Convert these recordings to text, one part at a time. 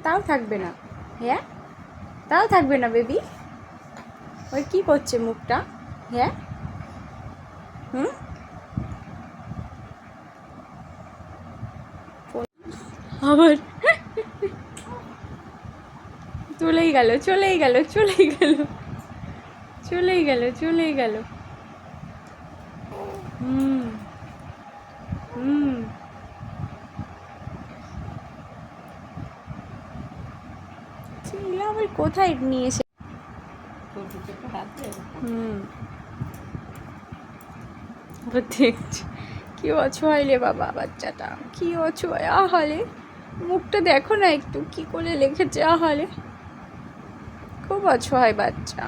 তাও থাকবে না? হ্যাঁ, তাও থাকবে না বেবি? ওই কি করছে মুখটা? হ্যাঁ, হুম, আবার চলেই গেল, চলেই গেল, চলেই গেল, চলেই গেল, চলেই গেল। হুম, হুম, এগুলো আবার কোথায় নিয়ে এসে? হুম, আবার দেখছি কি অছহায় রে বাবা বাচ্চাটা, কি অছহায়। আহালে মুখটা দেখো না একটু, কি করে লিখেছে। আহালে খুব অছহায় বাচ্চা।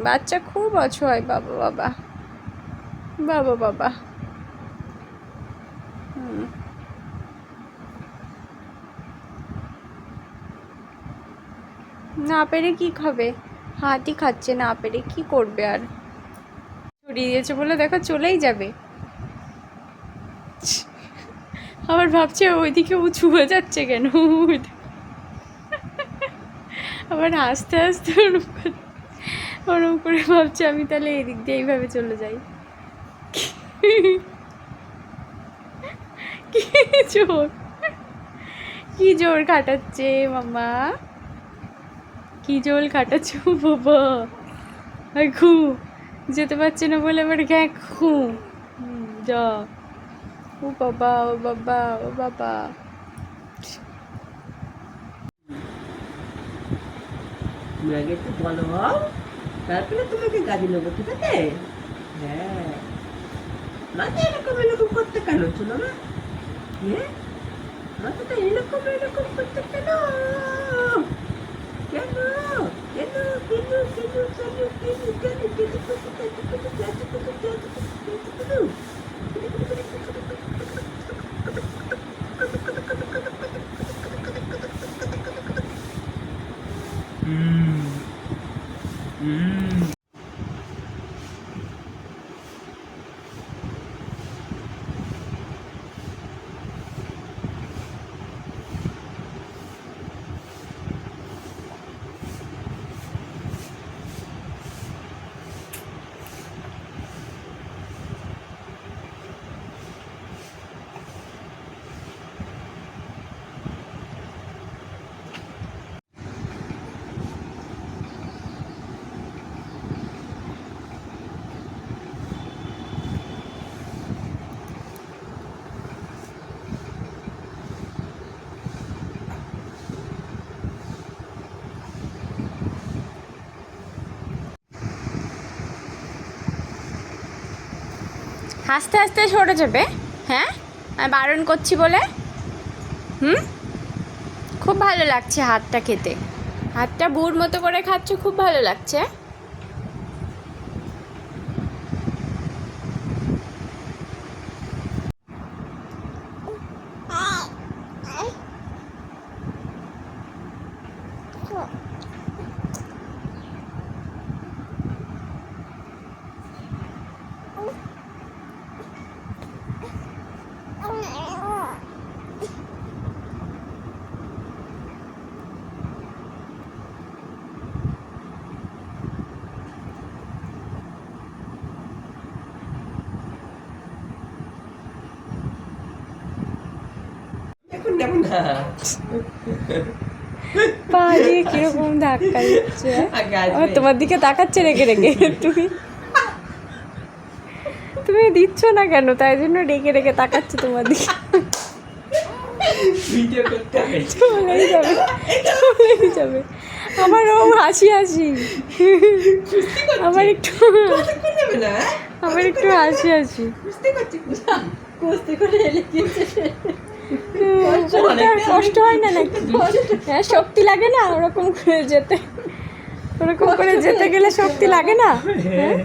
বাচ্চা খুব অছহায়। বাবা বাবা, বাবা বাবা। হুম, না পেরে কি খাবে? হাতই খাচ্ছে, না পেরে কি করবে আর? ছড়িয়ে দিয়েছে বলে দেখো চলেই যাবে। আবার ভাবছে ওইদিকে উঁচু হয়ে যাচ্ছে কেন। আবার হাসতে হাসতে ওরম করে ভাবছে আমি তাহলে এদিক দিয়ে এইভাবে চলে যাই। কি জোর, কি জোর খাটাচ্ছে মামা, কি জোর খাটাচ্ছে বাবা। আর ঘু যেতে পারছে না বলে আবার গ্যাঁ ঘু। যা, ও বাবা, ও বাবা, ও বাবা। আগে একটু বলো হও, তারপরে তোমাকে গাড়ি নেবো, ঠিক আছে? হ্যাঁ, মাথা এরকম এরকম করতে কেন ছিল না? হ্যাঁ, মাথাটা এরকম এরকম করতে কেন? কেন কেন কেন কেন কেন কেন কেন? হাসতে হাসতে সরে যাবে? হ্যাঁ, আমি বারণ করছি বলে? হুম, খুব ভালো লাগছে হাতটা খেতে। হাতটা বুড় মতো করে খাচ্ছ, খুব ভালো লাগছে। দেখুন দেখুন না, পা দিয়ে কিরকম ধাক্কা দিচ্ছে। আগে আসবে। তোমার দিকে তাকাচ্ছে রেগে রেগে। তুমি তুমি দিচ্ছ না কেন? তাই জন্য রেগে রেগে তাকাচ্ছে তোমার দিকে। ভিডিও করতে হবে। চলেই যাবে, চলেই যাবে। আমার ও হাসি হাসি, আমার একটু, কতক্ষণ নেবে না? আমার একটু হাসি হাসি। বুঝতে পারছি, কুস্তি করে এলে কষ্ট হয় না নাকি? হ্যাঁ, শক্তি লাগে না ওরকম করে যেতে? ওরকম করে যেতে গেলে শক্তি লাগে না? হ্যাঁ,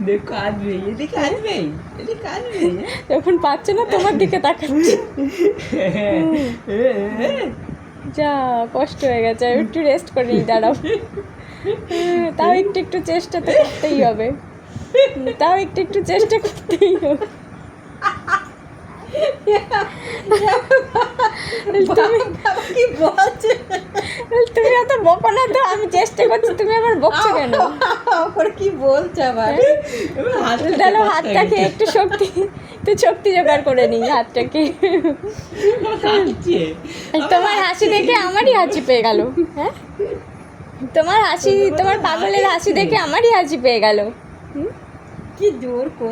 দেখো আসবে, এদিকে আসবে, এদিকে আসবে। যখন পাচ্ছে না তোমার দিকে তাকাচ্ছে। যা, কষ্ট হয়ে গেছে, একটু রেস্ট করে নিই, দাঁড়াও। তাও একটু একটু চেষ্টা তো করতেই হবে, তাও একটু একটু চেষ্টা করতেই হবে। তুমি বকছো কেন? ওর কি বলছে আবার? এবার হাতটা তাহলে কষ্ট হাতটাকে হয়ে একটু শক্তি জোগাড় করে নিই হাতটাকে। কাঁদছে। তোমার হাসি দেখে আমারই হাসি পেয়ে গেল। হ্যাঁ, তোমার হাসি, তোমার পাগলের হাসি দেখে আমারই হাসি পেয়ে গেল। কি জোর করছে।